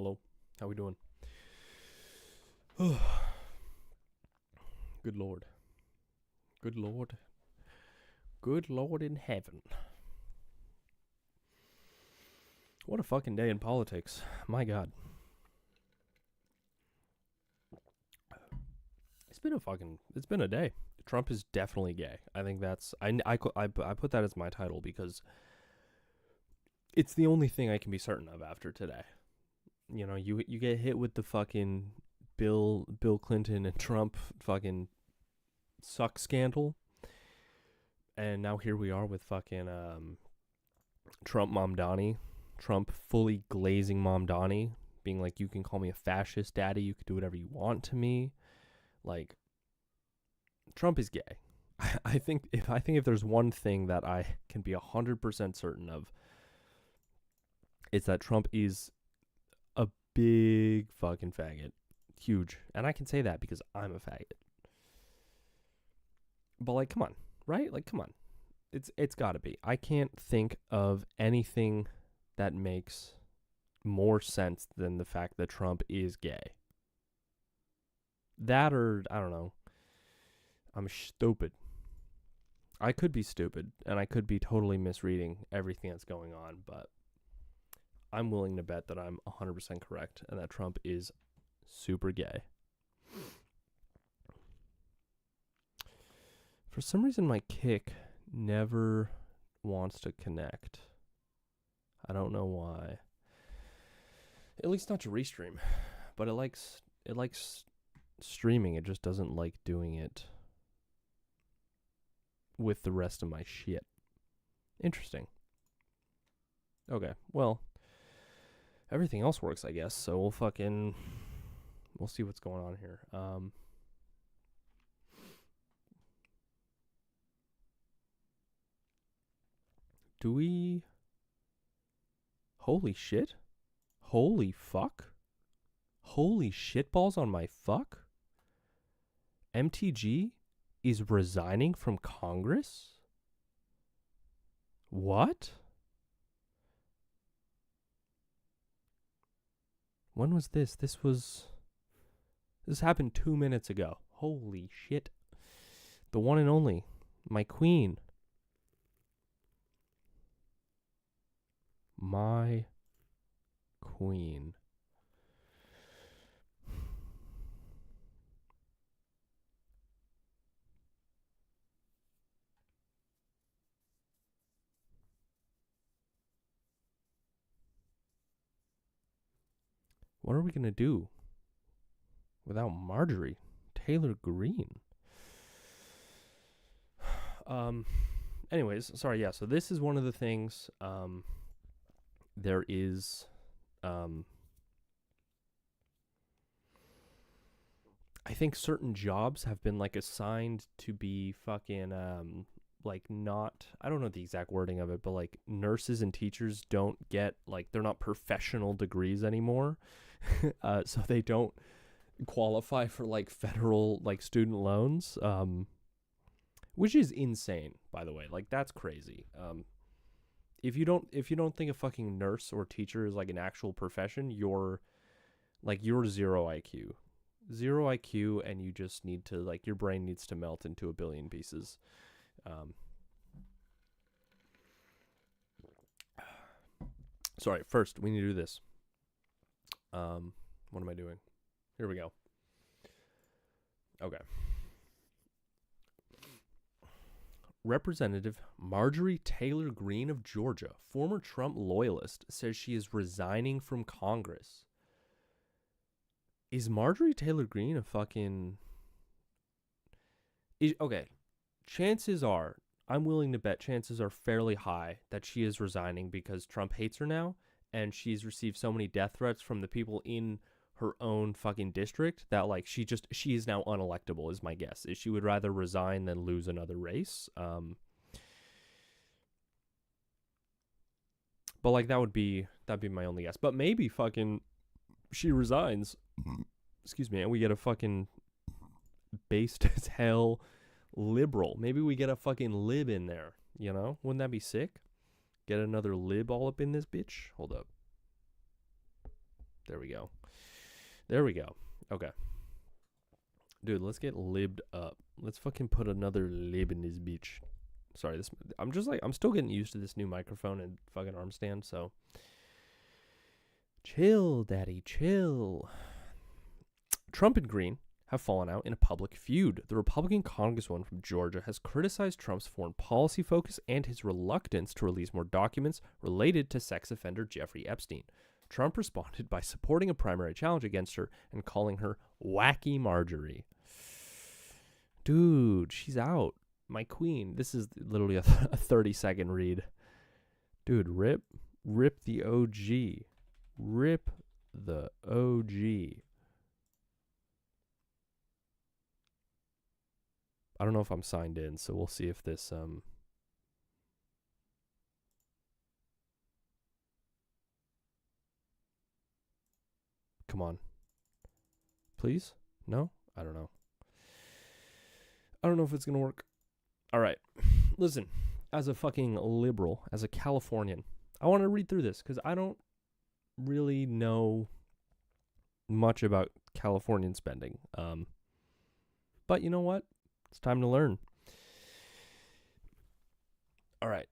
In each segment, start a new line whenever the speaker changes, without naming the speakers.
Hello. How we doing? Good Lord. Good Lord. Good Lord in heaven. What a fucking day in politics. My God. It's been a day. Trump is definitely gay. I think that's, I put that as my title because it's the only thing I can be certain of after today. You know, you get hit with the fucking Bill Clinton and Trump fucking suck scandal. And now here we are with fucking Trump Mamdani. Trump fully glazing Mamdani, being like, you can call me a fascist, daddy. You can do whatever you want to me. Like, Trump is gay. I think if there's one thing that I can be 100% certain of, it's that Trump is a big fucking faggot. Huge. And I can say that because I'm a faggot. But like, come on, right? Like, come on. It's gotta be. I can't think of anything that makes more sense than the fact that Trump is gay. That, or, I don't know, I'm stupid. I could be stupid, and I could be totally misreading everything that's going on, but I'm willing to bet that I'm 100% correct and that Trump is super gay. For some reason, my Kick never wants to connect. I don't know why. At least not to restream, but it likes streaming. It just doesn't like doing it with the rest of my shit. Interesting. Okay, well, everything else works, I guess. So we'll see what's going on here. Do we? Holy shit! Holy fuck! Holy shitballs on my fuck! MTG is resigning from Congress? What? When was this? This happened 2 minutes ago. Holy shit. The one and only, my queen. My queen. What are we going to do without Marjorie Taylor Greene? Anyways, sorry, yeah, so this is one of the things, there is, I think certain jobs have been, like, assigned to be fucking, like, not, I don't know the exact wording of it, but, like, nurses and teachers don't get, like, they're not professional degrees anymore, so they don't qualify for, like, federal, like, student loans, which is insane, by the way. Like, that's crazy. If you don't think a fucking nurse or teacher is like an actual profession, you're zero IQ. Zero IQ, and you just need to, like, your brain needs to melt into a billion pieces. Sorry, first, we need to do this. What am I doing? Here we go. Okay. Representative Marjorie Taylor Greene of Georgia, former Trump loyalist, says she is resigning from Congress. Is Marjorie Taylor Greene a fucking... Okay, chances are, I'm willing to bet chances are fairly high that she is resigning because Trump hates her now, and she's received so many death threats from the people in her own fucking district that, like, she is now unelectable, is my guess. Is she would rather resign than lose another race. But, like, that'd be my only guess. But maybe fucking she resigns, excuse me, and we get a fucking based as hell liberal. Maybe we get a fucking lib in there, you know? Wouldn't that be sick? Get another lib all up in this bitch. Hold up. There we go. There we go. Okay. Dude, let's get libbed up. Let's fucking put another lib in this bitch. Sorry, this. I'm still getting used to this new microphone and fucking arm stand, so. Chill, daddy, chill. Trump and Green have fallen out in a public feud. The Republican congresswoman from Georgia has criticized Trump's foreign policy focus and his reluctance to release more documents related to sex offender Jeffrey Epstein. Trump responded by supporting a primary challenge against her and calling her Wacky Marjorie. Dude, she's out. My queen. This is literally a 30-second read. Dude, rip the OG. Rip the OG. I don't know if I'm signed in, so we'll see if this come on. Please? No? I don't know. I don't know if it's going to work. All right. Listen, as a fucking liberal, as a Californian, I want to read through this because I don't really know much about Californian spending. But you know what? It's time to learn. All right.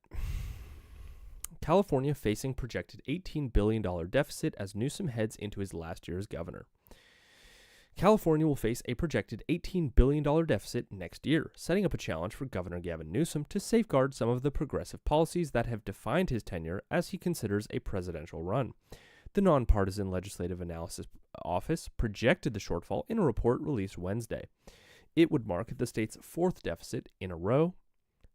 California facing projected $18 billion deficit as Newsom heads into his last year as governor. California will face a projected $18 billion deficit next year, setting up a challenge for Governor Gavin Newsom to safeguard some of the progressive policies that have defined his tenure as he considers a presidential run. The Nonpartisan Legislative Analysis Office projected the shortfall in a report released Wednesday. It would mark the state's fourth deficit in a row.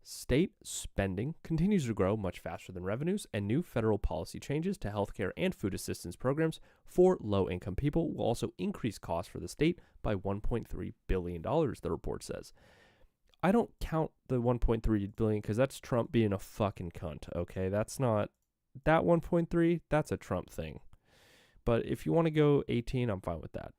State spending continues to grow much faster than revenues, and new federal policy changes to healthcare and food assistance programs for low-income people will also increase costs for the state by $1.3 billion, the report says. I don't count the $1.3 billion because that's Trump being a fucking cunt, okay? That's not... That 1.3, that's a Trump thing. But if you want to go 18, I'm fine with that.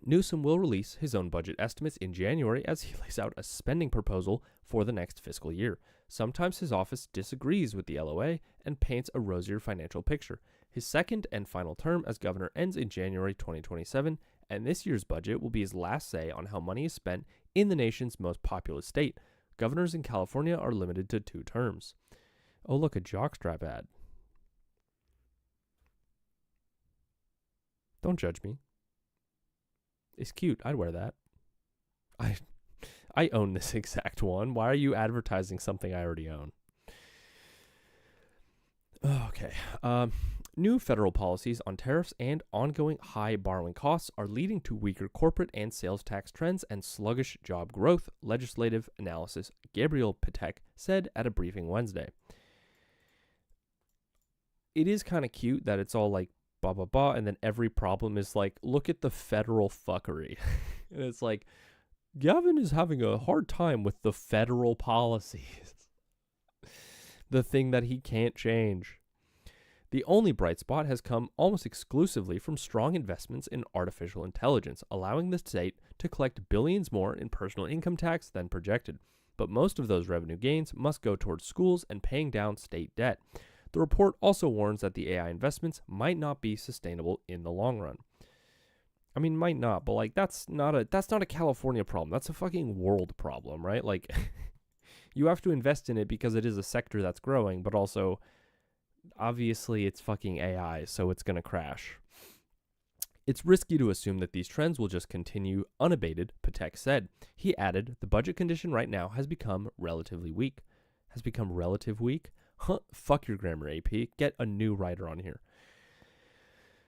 Newsom will release his own budget estimates in January as he lays out a spending proposal for the next fiscal year. Sometimes his office disagrees with the LOA and paints a rosier financial picture. His second and final term as governor ends in January 2027, and this year's budget will be his last say on how money is spent in the nation's most populous state. Governors in California are limited to 2 terms. Oh, look, a jockstrap ad. Don't judge me. It's cute. I'd wear that. I own this exact one. Why are you advertising something I already own? Okay. New federal policies on tariffs and ongoing high borrowing costs are leading to weaker corporate and sales tax trends and sluggish job growth, legislative analyst Gabriel Patek said at a briefing Wednesday. It is kind of cute that it's all like blah, blah, blah, and then every problem is like, look at the federal fuckery. And it's like, Gavin is having a hard time with the federal policies. The thing that he can't change. The only bright spot has come almost exclusively from strong investments in artificial intelligence, allowing the state to collect billions more in personal income tax than projected. But most of those revenue gains must go towards schools and paying down state debt. The report also warns that the AI investments might not be sustainable in the long run. I mean, might not, but like that's not a California problem. That's a fucking world problem, right? Like you have to invest in it because it is a sector that's growing, but also obviously it's fucking AI, so it's going to crash. It's risky to assume that these trends will just continue unabated, Patek said. He added, the budget condition right now has become relatively weak. Has become relative weak? Huh, fuck your grammar, AP. Get a new writer on here.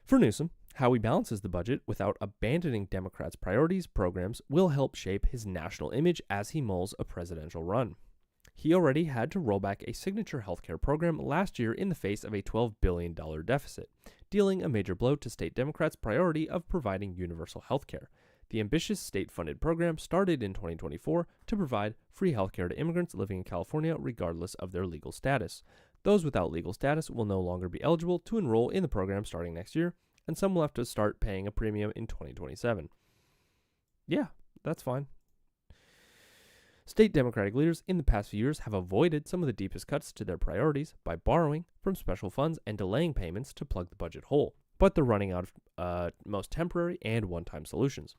For Newsom, how he balances the budget without abandoning Democrats' priorities programs will help shape his national image as he mulls a presidential run. He already had to roll back a signature healthcare program last year in the face of a $12 billion deficit, dealing a major blow to state Democrats' priority of providing universal healthcare. The ambitious state-funded program started in 2024 to provide free healthcare to immigrants living in California regardless of their legal status. Those without legal status will no longer be eligible to enroll in the program starting next year, and some will have to start paying a premium in 2027. Yeah, that's fine. State Democratic leaders in the past few years have avoided some of the deepest cuts to their priorities by borrowing from special funds and delaying payments to plug the budget hole. but they're running out of most temporary and one-time solutions.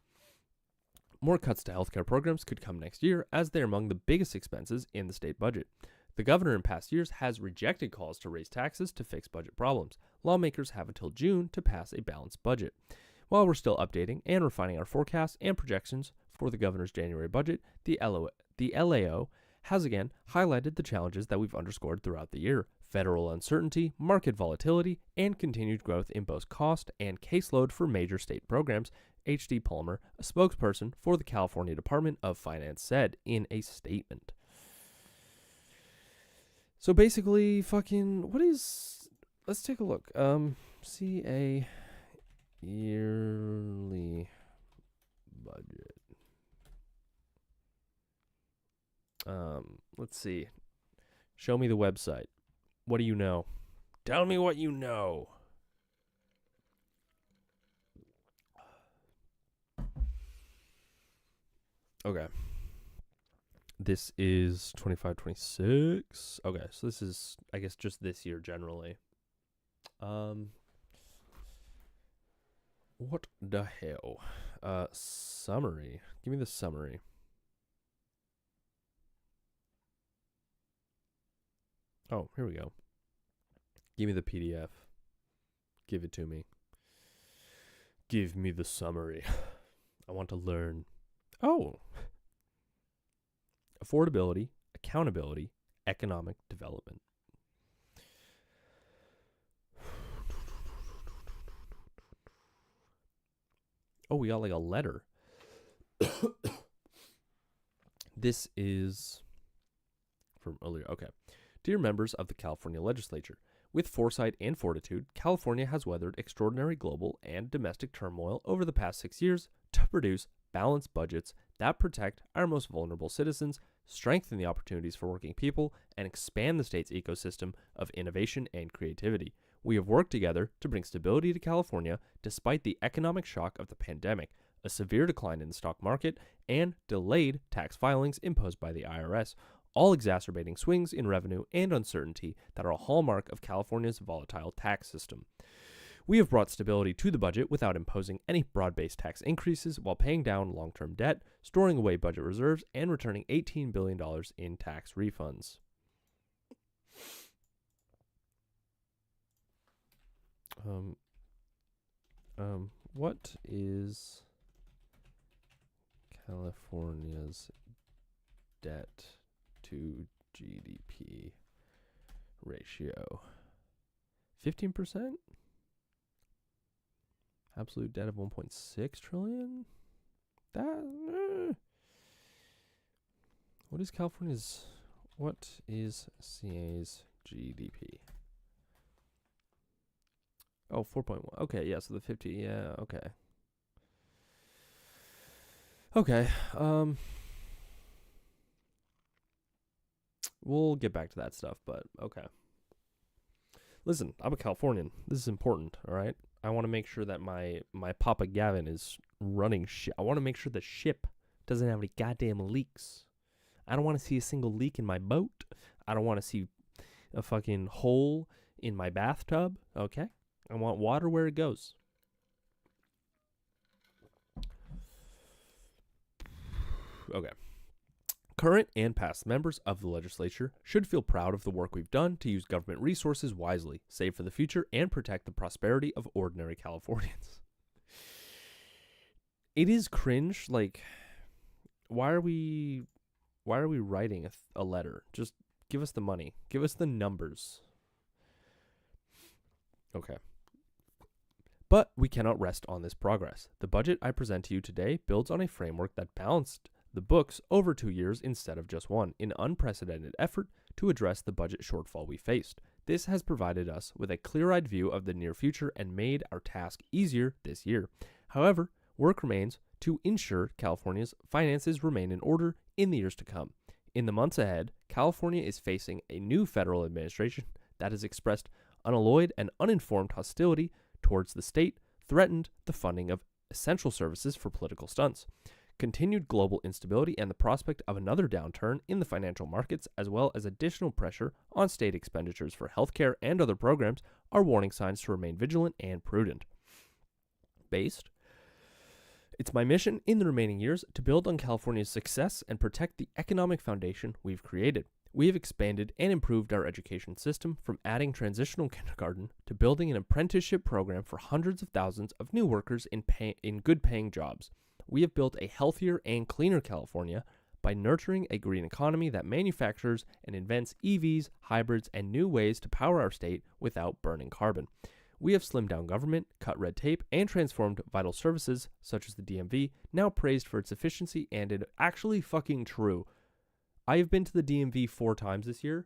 More cuts to healthcare programs could come next year, as they're among the biggest expenses in the state budget. The governor in past years has rejected calls to raise taxes to fix budget problems. Lawmakers have until June to pass a balanced budget. While we're still updating and refining our forecasts and projections for the governor's January budget, the LAO has again highlighted the challenges that we've underscored throughout the year: federal uncertainty, market volatility, and continued growth in both cost and caseload for major state programs, H.D. Palmer, a spokesperson for the California Department of Finance, said in a statement. So basically, let's take a look. CA yearly budget. Let's see. Show me the website. What do you know? Tell me what you know. Okay. This is 25-26. Okay, so this is, I guess, just this year generally. What the hell? Summary. Give me the summary. Oh, here we go. Give me the PDF. Give it to me. Give me the summary. I want to learn. Oh. Affordability, accountability, economic development. Oh, we got like a letter. This is from earlier. Okay. Dear members of the California Legislature, with foresight and fortitude, California has weathered extraordinary global and domestic turmoil over the past 6 years to produce balanced budgets that protect our most vulnerable citizens, strengthen the opportunities for working people, and expand the state's ecosystem of innovation and creativity. We have worked together to bring stability to California despite the economic shock of the pandemic, a severe decline in the stock market, and delayed tax filings imposed by the IRS, all exacerbating swings in revenue and uncertainty that are a hallmark of California's volatile tax system. We have brought stability to the budget without imposing any broad-based tax increases while paying down long-term debt, storing away budget reserves, and returning $18 billion in tax refunds. What is California's debt to GDP ratio? 15%? Absolute debt of 1.6 trillion? What is CA's GDP? Oh, 4.1. Okay, yeah, so the 50, yeah, okay. Okay, we'll get back to that stuff, but okay. Listen, I'm a Californian. This is important, all right? I want to make sure that my Papa Gavin is running shit. I want to make sure the ship doesn't have any goddamn leaks. I don't want to see a single leak in my boat. I don't want to see a fucking hole in my bathtub, okay? I want water where it goes. Okay. Current and past members of the legislature should feel proud of the work we've done to use government resources wisely, save for the future, and protect the prosperity of ordinary Californians. It is cringe. Like, why are we writing a letter? Just give us the money. Give us the numbers. Okay. But we cannot rest on this progress. The budget I present to you today builds on a framework that balanced the books over 2 years instead of just one, in unprecedented effort to address the budget shortfall we faced. This has provided us with a clear-eyed view of the near future and made our task easier this year. However, work remains to ensure California's finances remain in order in the years to come. In the months ahead, California is facing a new federal administration that has expressed unalloyed and uninformed hostility towards the state, threatened the funding of essential services for political stunts. Continued global instability and the prospect of another downturn in the financial markets, as well as additional pressure on state expenditures for healthcare and other programs, are warning signs to remain vigilant and prudent. Based, it's my mission in the remaining years to build on California's success and protect the economic foundation we've created. We have expanded and improved our education system, from adding transitional kindergarten to building an apprenticeship program for hundreds of thousands of new workers in good-paying jobs. We have built a healthier and cleaner California by nurturing a green economy that manufactures and invents EVs, hybrids, and new ways to power our state without burning carbon. We have slimmed down government, cut red tape, and transformed vital services, such as the DMV, now praised for its efficiency, and it actually fucking true. I have been to the DMV 4 times this year.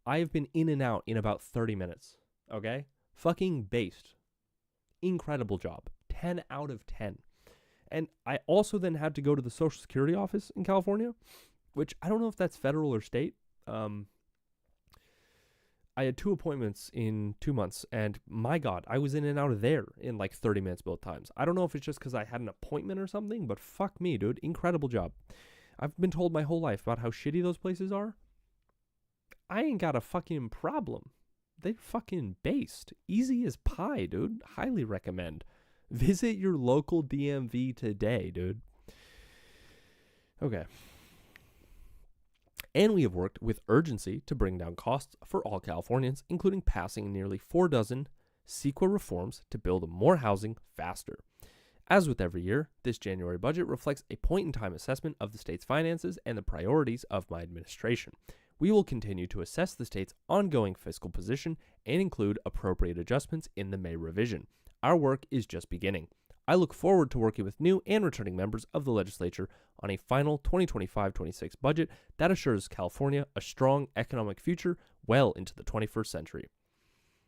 I have been in and out in about 30 minutes. Okay? Fucking based. Incredible job. 10 out of 10. And I also then had to go to the Social Security office in California, which I don't know if that's federal or state. I had 2 appointments in 2 months, and my God, I was in and out of there in like 30 minutes both times. I don't know if it's just because I had an appointment or something, but fuck me, dude. Incredible job. I've been told my whole life about how shitty those places are. I ain't got a fucking problem. They're fucking based. Easy as pie, dude. Highly recommend. Visit your local DMV today, dude. Okay. And we have worked with urgency to bring down costs for all Californians, including passing nearly 4 dozen CEQA reforms to build more housing faster. As with every year, this January budget reflects a point-in-time assessment of the state's finances and the priorities of my administration. We will continue to assess the state's ongoing fiscal position and include appropriate adjustments in the May revision. Our work is just beginning. I look forward to working with new and returning members of the legislature on a final 2025-26 budget that assures California a strong economic future well into the 21st century.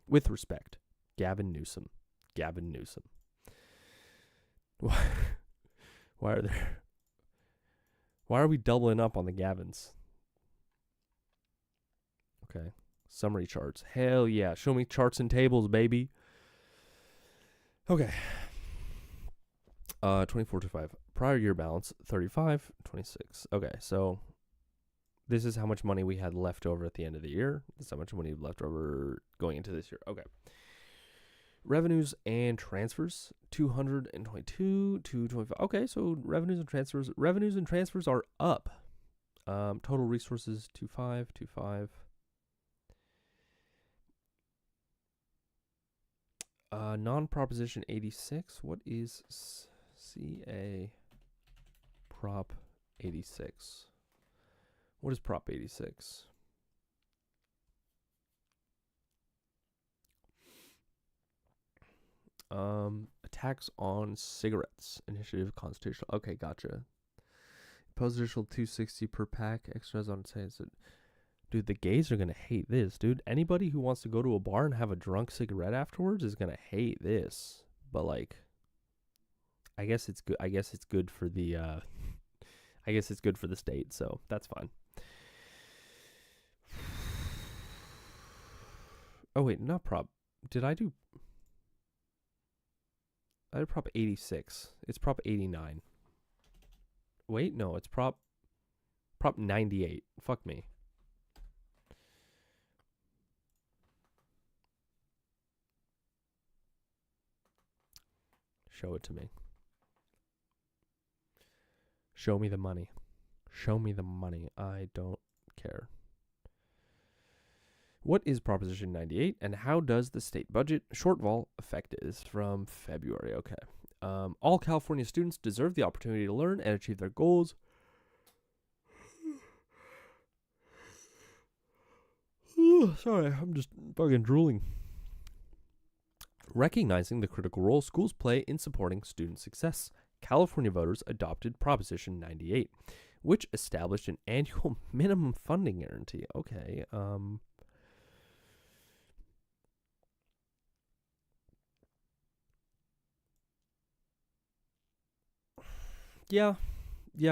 With respect, Gavin Newsom. Gavin Newsom. Why are we doubling up on the Gavins? Okay. Summary charts. Hell yeah. Show me charts and tables, baby. Okay. 24-5. Prior year balance, 35-26. Okay, so this is how much money we had left over at the end of the year. This is how much money left over going into this year. Okay. Revenues and transfers, 222, 225. Okay, so revenues and transfers are up. Total resources, 25. Non-proposition 86. What is CA Prop 86? What is Prop 86? Attacks on cigarettes. Initiative constitutional. Okay, gotcha. Impose additional 260 per pack. Extras on sales. Dude, the gays are gonna hate this, dude. Anybody who wants to go to a bar and have a drunk cigarette afterwards is gonna hate this. But like, I guess it's good. I guess it's good for the. I guess it's good for the state, so that's fine. Oh wait, not prop. Did I do? I did prop 86. It's prop 89. Wait, no, it's prop 98. Fuck me. Show it to me. Show me the money. Show me the money. I don't care. What is Proposition 98 and how does the state budget shortfall affect it? This is from February. Okay. All California students deserve the opportunity to learn and achieve their goals. Sorry, I'm just fucking drooling. Recognizing the critical role schools play in supporting student success, California voters adopted Proposition 98, which established an annual minimum funding guarantee. Okay. Yeah,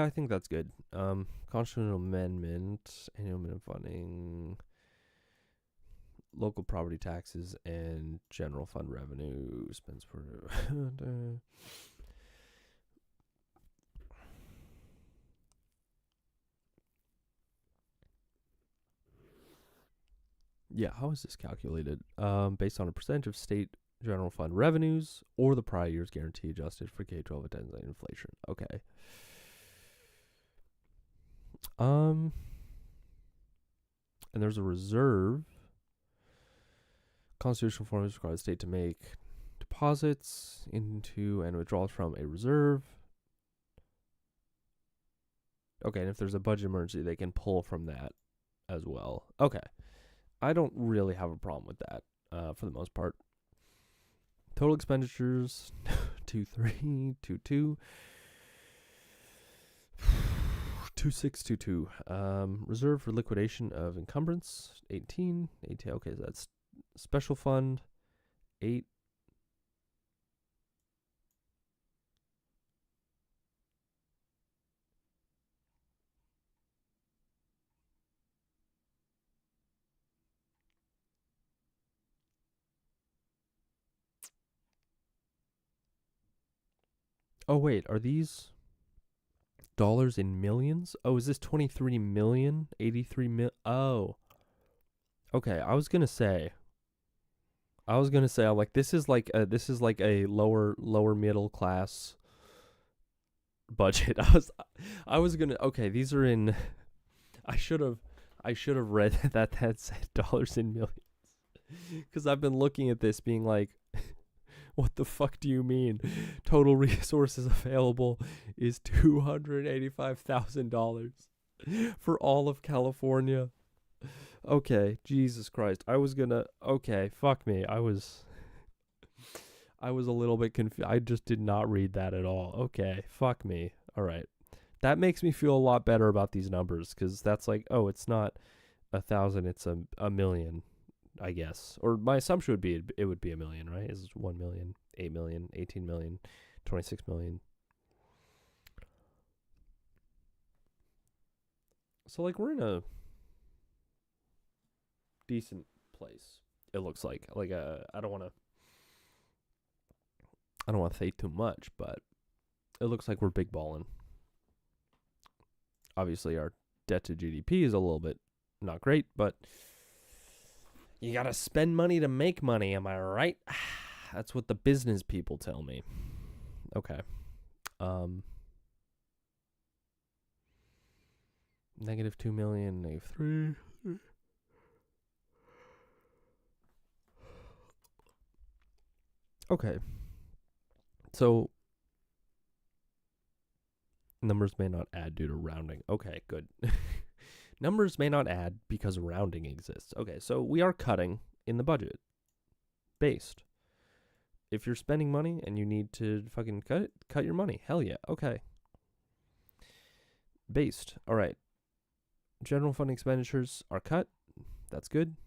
I think that's good. Constitutional amendment, annual minimum funding, local property taxes, and general fund revenue spends per. Yeah, how is this calculated? Based on a percentage of state general fund revenues or the prior year's guarantee adjusted for K-12 attendance and inflation. Okay. And there's a reserve. Constitutional forms require the state to make deposits into and withdrawals from a reserve. Okay, and if there's a budget emergency, they can pull from that as well. Okay. I don't really have a problem with that for the most part. Total expenditures, 23, 22, 2622. Reserve for liquidation of encumbrance, 18. Okay, so that's special fund, 8. Oh, wait, are these dollars in millions? Oh, is this 23 million? 83 mil? Oh. Okay, I was going to say, I'm like, this is like a lower middle class budget. I was going to, okay, these are in, I should have read that said dollars in millions. Because I've been looking at this being like, what the fuck do you mean? Total resources available is $285,000 for all of California. Okay, Jesus Christ. Okay, fuck me. I was a little bit confused. I just did not read that at all. Okay, fuck me. All right. That makes me feel a lot better about these numbers, because that's like, oh, it's not 1,000, it's a million. I guess. Or my assumption would be it would be a million, right? Is 1 million, 8 million, 18 million, 26 million. So like we're in a decent place. It looks like I don't want to say too much, but it looks like we're big balling. Obviously our debt to GDP is a little bit not great, but you gotta spend money to make money, am I right? That's what the business people tell me. Okay. Negative 2 million, negative 3. Okay. So, numbers may not add due to rounding. Okay, good. Numbers may not add because rounding exists. Okay, so we are cutting in the budget. Based. If you're spending money and you need to fucking cut your money. Hell yeah. Okay. Based. All right. General fund expenditures are cut. That's good.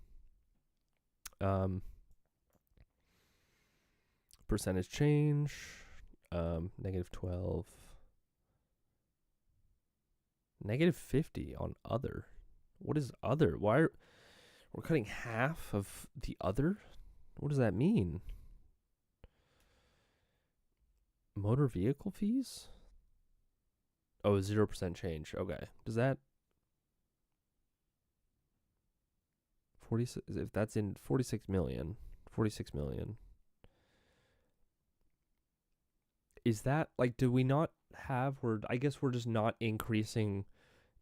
Percentage change. Negative 12. Negative 50 on other. What is other? We're cutting half of the other? What does that mean? Motor vehicle fees? Oh, 0% change. Okay. Does that 46, if that's in 46 million. Is that like, do we not have, I guess we're just not increasing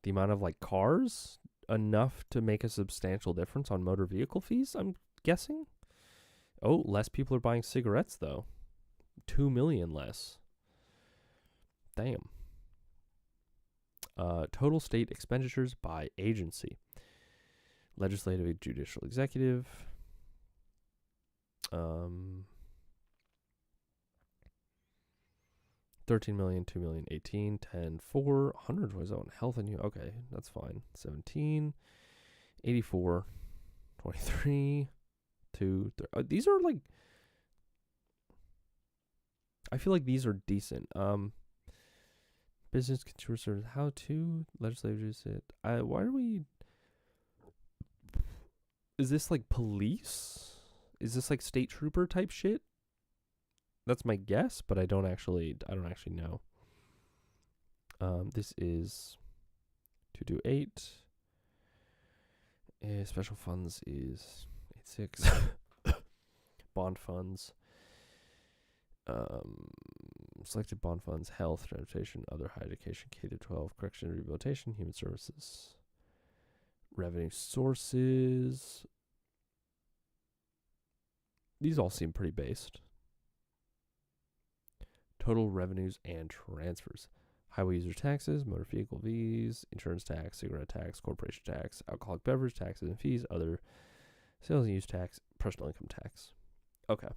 the amount of like cars enough to make a substantial difference on motor vehicle fees, I'm guessing? Oh, less people are buying cigarettes though. 2 million less. Damn. Total state expenditures by agency. Legislative, judicial, executive. 13 million, 2 million, 18, 10, 4, 127 health and okay, that's fine. 17, 84, 23, 2, 3. These are like, I feel like these are decent. Business consumer service, how to legislative it. Why are we? Is this like police? Is this like state trooper type shit? That's my guess, but I don't actually know. This is 228. Special funds is 86. Bond funds. Selected bond funds, health, transportation, other higher education, K-12, correction and rehabilitation, human services. Revenue sources. These all seem pretty based. Total revenues and transfers. Highway user taxes, motor vehicle fees, insurance tax, cigarette tax, corporation tax, alcoholic beverage taxes and fees, other sales and use tax, personal income tax. Okay.